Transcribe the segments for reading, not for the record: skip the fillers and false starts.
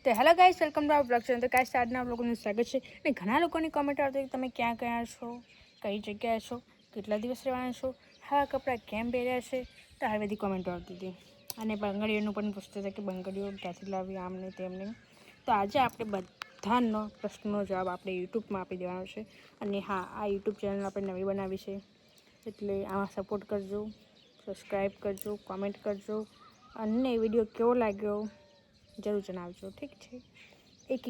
તો hello guys, welcome to our blog channel. તો guys, આજના લોકોનું સ્વાગત છે. અને ઘણા લોકોની કોમેન્ટ આવતી કે તમે ક્યાં ગયા છો, કઈ જગ્યાએ છો, કેટલા દિવસ રહેવાના છો, હા કપડાં કેમ પહેર્યા છે. તો આવી બધી કોમેન્ટો આવતી હતી. અને બંગડીઓનું પણ પૂછતા હતા કે બંગડીઓ ક્યાંથી લાવી, આમ નહીં તેમ નહીં. તો આજે આપણે બધાનો પ્રશ્નનો જવાબ આપણે યુટ્યુબમાં આપી દેવાનો છે. અને હા, આ યુટ્યુબ ચેનલ આપણે નવી બનાવી છે, એટલે આમાં સપોર્ટ કરજો, સબસ્ક્રાઈબ કરજો, કોમેન્ટ કરજો. અને વિડીયો કેવો લાગ્યો જરૂર જણાવજો. ઠીક છે, એક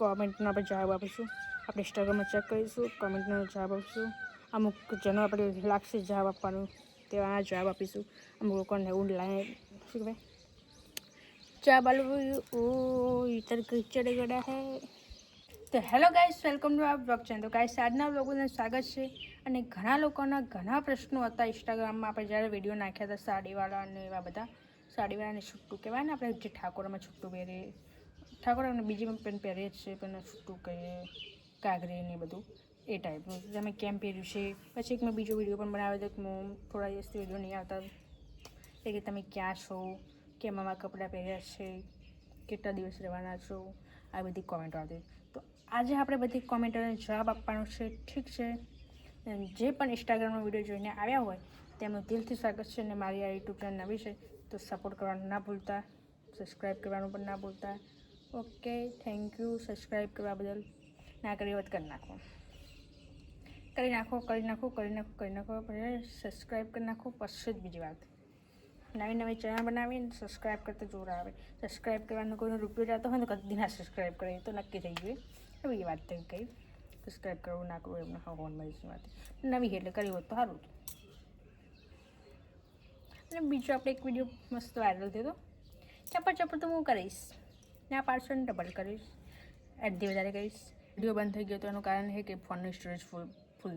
કોમેન્ટનો આપણે જવાબ આપીશું. આપણે ઇન્સ્ટાગ્રામમાં ચેક કરીશું, કોમેન્ટનો જવાબ આપીશું. અમુક જેનો આપણે લાગશે જવાબ આપવાનું તેવા જવાબ આપીશું. અમુક લોકોને એવું લાગે શું કહેવાય જવાબ આલું ઓ ઇતર કિચડ ગડા હે. તો hello guys, welcome to our blog channel. તો ગાઈસ, આજના બ્લોગનું સ્વાગત છે. અને ઘણા લોકોના ઘણા પ્રશ્નો હતા ઇન્સ્ટાગ્રામમાં. આપણે જ્યારે વિડીયો નાખ્યા હતા સાડીવાળા અને એવા બધા સાડીવાળાને છૂટું કહેવાય ને, આપણે જે ઠાકોરમાં છૂટું પહેરીએ, ઠાકોરને બીજી પણ પહેરીએ જ છે, પણ છૂટું કહીએ, કાગરી ને બધું એ ટાઈપનું તમે કેમ પહેર્યું છે. પછી એક મેં બીજો વિડીયો પણ બનાવ્યો હતો કે હું થોડા દિવસથી વિડીયો નહીં આવતા એ કે તમે ક્યાં છો, કેમ આમાં કપડાં પહેર્યા છે, કેટલા દિવસ રહેવાના છો, આ બધી કોમેન્ટો આવતી. તો આજે આપણે બધી કોમેન્ટોને જવાબ આપવાનો છે. ઠીક છે, જે પણ ઇન્સ્ટાગ્રામનો વિડીયો જોઈને આવ્યા હોય તેમનું દિલથી સ્વાગત છે. અને મારી આ યુટ્યુબ ચેનલ નવી છે તો સપોર્ટ કરવાનું ના ભૂલતા, સબસ્ક્રાઈબ કરવાનું પણ ના ભૂલતા. Okay, thank you. સબસ્ક્રાઈબ કરવા બદલ. ના કરી વાત કરી નાખો, કરી નાખો. પછી સબસ્ક્રાઈબ કરી નાખો. પછી જ બીજી વાત, નવી ચેનલ બનાવીને સબસ્ક્રાઈબ કરતા જોર આવે. સબસ્ક્રાઈબ કરવાનો કોઈનો રૂપિયો જતો હોય ને કદી ના સબસ્ક્રાઈબ કરે તો નક્કી થઈ ગયું. હવે એ વાત થઈ ગઈ. સબસ્ક્રાઈબ કરવું ના કરવું એમને હોવાની વાત નવી એટલે કરી હોત તો સારું. અને બીજો આપણે એક વિડીયો મસ્ત વાયરલ થયો હતો, ચપ્પર તો હું કરીશ, ના પાડશો ને ડબલ કરીશ, અડધી વધારે કરીશ. વિડીયો બંધ થઈ ગયો તો એનું કારણ છે કે ફોનની સ્ટોરેજ ફૂલ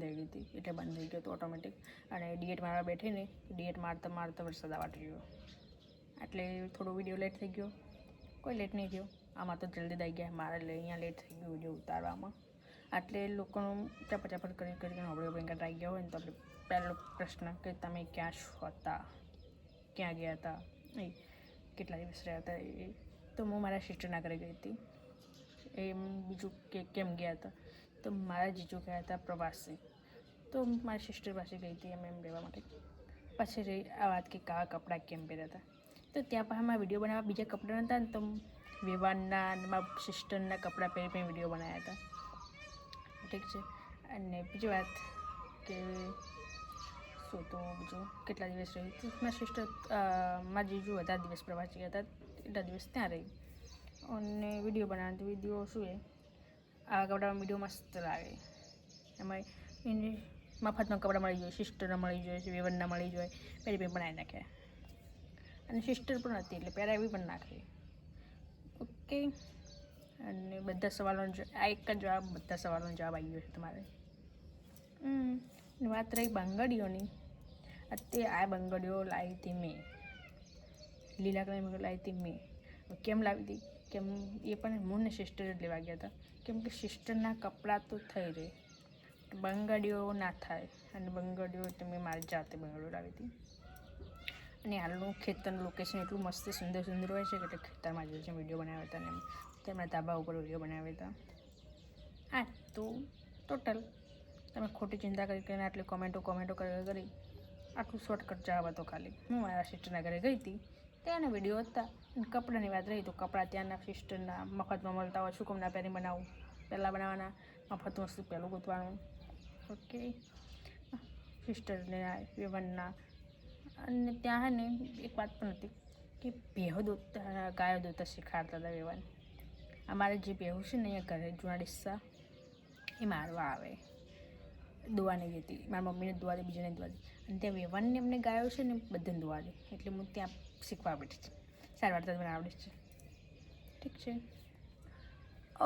થઈ ગઈ હતી, એટલે બંધ થઈ ગયો હતો ઓટોમેટિક. અને ડિએટ મારવા બેઠીને ડિએટ મારતા વરસાદ આવવા ગયો, એટલે થોડો વિડીયો લેટ થઈ ગયો. કોઈ લેટ નહીં થયો, આમાં તો જલ્દી દઈ ગયા. મારે અહીંયા લેટ થઈ ગયો વિડીયો ઉતારવામાં. એટલે લોકોનું ચપ્પર કરીને હબળે આવી ગયા હોય ને તો આપણે પહેલો પ્રશ્ન કે તમે ક્યાં હતા, ક્યાં ગયા હતા, એ કેટલા દિવસ રહ્યા હતા. એ તો હું મારા સિસ્ટરના ઘરે ગઈ હતી. બીજું કે કેમ ગયા હતા, તો મારા જીજુ ગયા હતા પ્રવાસી, તો મારી સિસ્ટર પાસે ગઈ હતી એમ રહેવા માટે. પછી રહી આ વાત કે કાવા કપડાં કેમ પહેર્યા હતા. તો ત્યાં પછી મારા વિડીયો બનાવવા બીજા કપડાં નહોતા ને, તો વિવાનના અને મારા સિસ્ટરના કપડાં પહેરી વિડીયો બનાવ્યા હતા. ઠીક છે. અને બીજી વાત કે શું તો બીજું કેટલા દિવસ રહી તો મારા સિસ્ટર મારા જીજુ વધારે દિવસ પ્રવાસી ગયા હતા, એટલા દિવસ ત્યાં રહી. અને વિડીયો બનાવતો વિડીયો શું એ આવા કપડામાં વિડીયો મસ્ત લાગે. એમાં મફતમાં કપડાં મળી જોઈએ, સિસ્ટરને મળી જોઈએ, વેવનના મળી જોઈએ, પહેરી બનાવી નાખ્યા. અને સિસ્ટર પણ હતી એટલે પહેરાવી પણ નાખી. ઓકે, અને બધા સવાલોનો આ એક જ જવાબ, બધા સવાલોનો જવાબ આવી ગયો છે તમારે. વાત રહી બંગડીઓની. અત્યારે આ બંગડીઓ લાવી હતી મેં, લીલા કલરની બંગડીઓ લાવી હતી મેં. કેમ લાવી હતી, કેમ એ પણ હું ને સિસ્ટર જ લેવા ગયા હતા, કેમ કે સિસ્ટરના કપડાં તો થઈ રહે, બંગડીઓ ના થાય. અને બંગડીઓ તમે મારી જાતે બંગડીઓ લાવી હતી. અને હાલનું ખેતરનું લોકેશન એટલું મસ્ત સુંદર હોય છે કે ખેતરમાં જે છે વિડીયો બનાવ્યા હતા. અને તેમના ધાબા ઉપર વિડીયો બનાવ્યા હતા. હા, તો ટોટલ તમે ખોટી ચિંતા કરીને આટલી કોમેન્ટો કરી આટલું શોર્ટકટ જવાબ હતો ખાલી. હું મારા સિસ્ટરના ઘરે ગઈ હતી, ત્યાંના વિડીયો હતા. અને કપડાની વાત રહી તો કપડાં ત્યાંના સિસ્ટરના મફતમાં મળતા હોય, શું કામ ના પહેરી બનાવું, પહેલાં બનાવવાના, મફતમાં વસ્તુ પહેલું ગોતવાનું. ઓકે, સિસ્ટરને વેવનના. અને ત્યાં હે ને એક વાત પણ હતી કે ગાયો દોતા શીખાડતા હતા વેવન. અમારે જે બેહું છે ને અહીંયા ઘરે જૂના ડિસ્સા એ મારવા આવે, દોવા નહીં દેતી. મારા મમ્મીને દોવા દે, બીજાને દોવા દે. અને ત્યાં વેવનને એમને ગાયો છે ને બધાને દોવા દે, એટલે હું ત્યાં શીખવા બેઠી છે. સારી વાર્તા મને આવડે છે. ઠીક છે,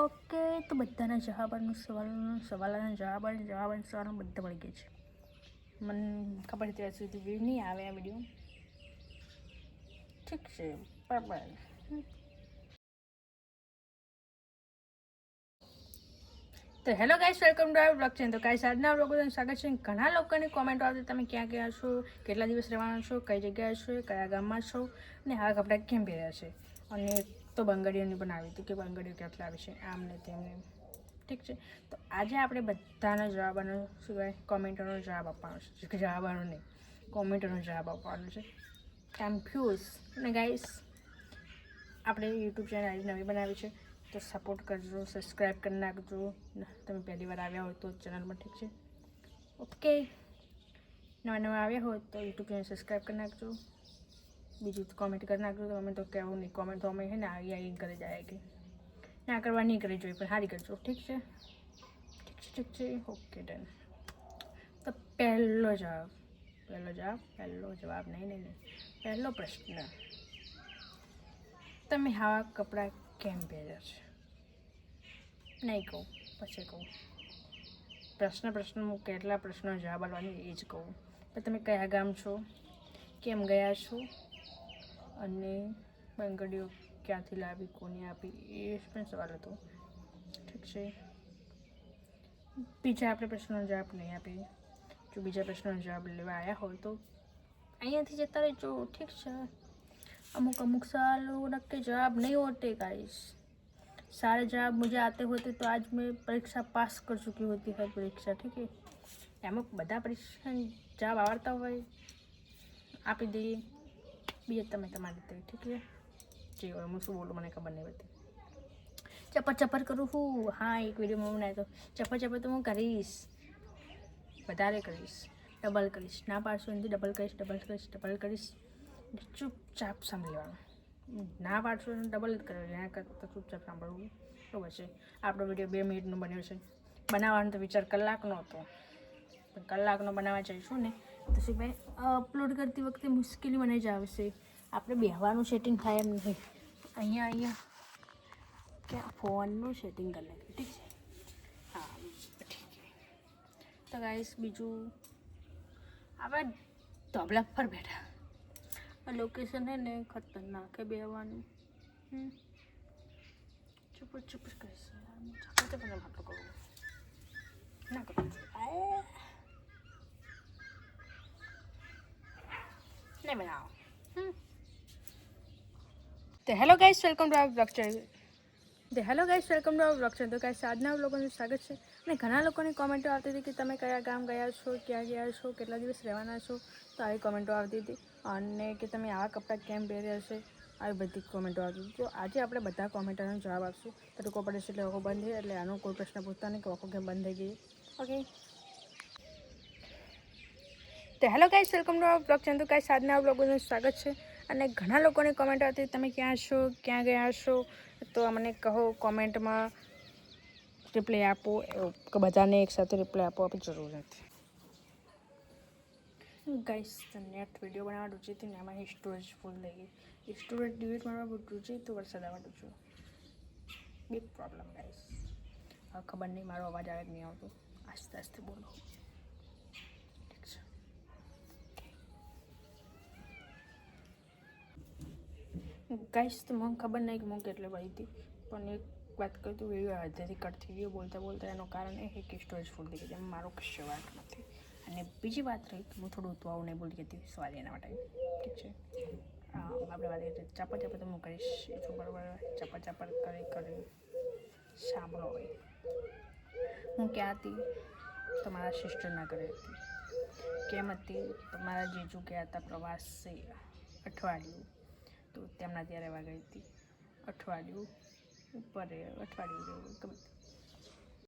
ઓકે. તો બધાના સવાલોના જવાબ બધા મળી ગયા છે. મને ખબર છે ત્યાં સુધી નહીં આવે આ વિડીયો. ઠીક છે, બાય. તો hello guys, welcome to our blog channel. તો ગાઈસ, આજના બ્લોગનું સ્વાગત છે. ઘણા લોકોની કોમેન્ટો આવતી તમે ક્યાં ગયા છો, કેટલા દિવસ રહેવાના છો, કઈ જગ્યાએ છો, કયા ગામમાં છો, અને આવા કપડાં કેમ પહેર્યા છે. અને તો બંગડીઓની પણ આવી હતી કે બંગડીઓ કેટલા આવે છે આમને તેમને. ઠીક છે, તો આજે આપણે બધાના જવાબનો સિવાય કોમેન્ટોનો જવાબ આપવાનો છે. જવાબનો નહીં, કોમેન્ટોનો જવાબ આપવાનો છે. કન્ફ્યુઝ. અને ગાઈસ, આપણે યુટ્યુબ ચેનલ આજે નવી બનાવી છે, તો સપોર્ટ કરજો, સબસ્ક્રાઈબ કરી નાખજો. તમે પહેલી વાર આવ્યા હોય તો ચેનલમાં. ઠીક છે, ઓકે. નવા આવ્યા હોય તો યુટ્યુબ ચેનલ સબસ્ક્રાઈબ કરી નાખજો. બીજું કોમેન્ટ કરી નાખજો. તો અમે તો કહેવું નહીં, કોમેન્ટ તો અમે છે ને આવી કરી જાય કે ના કરવા નહીં કરી જોઈએ, પણ સારી કરજો. ઠીક છે, ઠીક છે, ઓકે ડન. તો પહેલો જવાબ નહીં, પહેલો પ્રશ્ન, તમે આવા કપડાં કેમ પહેર્યા છે? નહીં કહું, પછી કહું. પ્રશ્ન હું કેટલા પ્રશ્નો જવાબ આપવાની એ જ કહું. પણ તમે કયા ગામ છો, કેમ ગયા છો, અને બંગડીઓ ક્યાંથી લાવી, કોને આપી, એ પણ સવાલ હતો. ઠીક છે, બીજા આપણે પ્રશ્નનો જવાબ નહીં આપીએ. જો બીજા પ્રશ્નનો જવાબ લેવા આવ્યા હોય તો અહીંયાથી જતા રહેજો. ઠીક છે, અમુક सवालों के जवाब नहीं होते गाइस. सारे जवाब मुझे आते होते तो आज मैं परीक्षा पास कर चुकी होती है परीक्षा. ठीक है, अमुक બધા પરીક્ષા જવાબ આવડતા હોય આપી દઈએ, બીજા તમે તમારી રીતે. ઠીક છે, જે હોય હું શું બોલું મને ખબર નહીં પડતી. ચપર કરું હું. હા, એક વિડીયોમાં બનાવ્યો તો ચપર તો હું કરીશ, વધારે કરીશ, ડબલ કરીશ. ના પાડશો એનાથી ડબલ કરીશ. ચૂપચાપ સાંભળવાનું. ના પાડશો એને ડબલ જ કરો, એના કરતાં ચૂપચાપ સાંભળવું. બરાબર છે. આપણો વિડીયો 2 મિનિટનો બન્યો છે. બનાવવાનો તો વિચાર કલાકનો હતો, પણ કલાકનો બનાવવા જઈશું ને તો શું ભાઈ અપલોડ કરતી વખતે મુશ્કેલી મને જ આવશે. આપણે બેહવાનું સેટિંગ થાય એમ નહીં. અહીંયા ક્યાં ફોનનું સેટિંગ કરી નાખ્યું. ઠીક છે, હા ઠીક છે. તો ગાઈસ, બીજું આપણે ધોબલા પર બેઠા. લોકેશન है ने खतरनाक है बेवानी. चुप કરીશ ચપર માટલો કરું ના કરું નહીં બનાવો. તો hello guys, welcome to our blog channel. તો ગાઈસ, આજના લોકોનું સ્વાગત છે. અને ઘણા લોકોની કોમેન્ટો આવતી હતી કે તમે કયા ગામ ગયા છો, ક્યાં ગયા છો, કેટલા દિવસ રહેવાના છો. તો આવી કોમેન્ટો આવતી હતી. અને કે તમે આવા કપડાં કેમ પહેર્યા છે, આવી બધી કોમેન્ટો આવતી હતી. તો આજે આપણે બધા કોમેન્ટોનો જવાબ આપશું. તડકો પડે છે એટલે ઓખો બંધ થઈ, એટલે આનો કોઈ પ્રશ્ન પૂછતા નહીં કે ઓખો કેમ બંધ થઈ ગઈ. ઓકે, તો hello guys, welcome to our blog channel. તો ગાઈસ, આજના બ્લોગનું સ્વાગત છે. અને ઘણા લોકોની કોમેન્ટ આવતી તમે ક્યાં છો, ક્યાં ગયા છો, તો મને કહો કોમેન્ટમાં, રિપ્લાય આપો. કે બધાને એકસાથે રિપ્લાય આપો, આપણી જરૂર નથી. ગાઈસ, નેટ વિડીયો બનાવવા રૂચી હતી ને એમાં સ્ટોરેજ ફૂલ થઈ ગઈ. સ્ટોરેજ ડિલીટ મારવા બહુ રૂચી તો વરસાદ આવવા છું. Big problem guys. હવે ખબર નહીં મારો અવાજ આવે કે નહીં આવતો. આસ્તે બોલો. ઠીક છે ગાઈસ, તો મને ખબર નહીં કે હું કેટલે પડી હતી, પણ એક વાત કરી તું વિડીયો અડધેથી કટ થઈ ગયો બોલતા એનું કારણ એ કે સ્ટોરેજ ફૂલ થઈ ગઈ. જેમાં મારો કશો વાત નથી. અને બીજી વાત રહી કે હું થોડું ઉતવાવું નહીં બોલી હતી સોરી એના માટે. ઠીક છે, આપણે વાત કરીએ ચાપર તો હું કરીશ એ તો બરાબર. ચાપર કરી સાંભળો. હોય હું ક્યાં હતી, તમારા સિસ્ટરના ઘરે હતી. કેમ હતી, તમારા જીજુ ગયા હતા પ્રવાસે અઠવાડિયું, તો તેમના ત્યાં રહેવા ગઈ હતી. અઠવાડિયું ઉપર અઠવાડિયું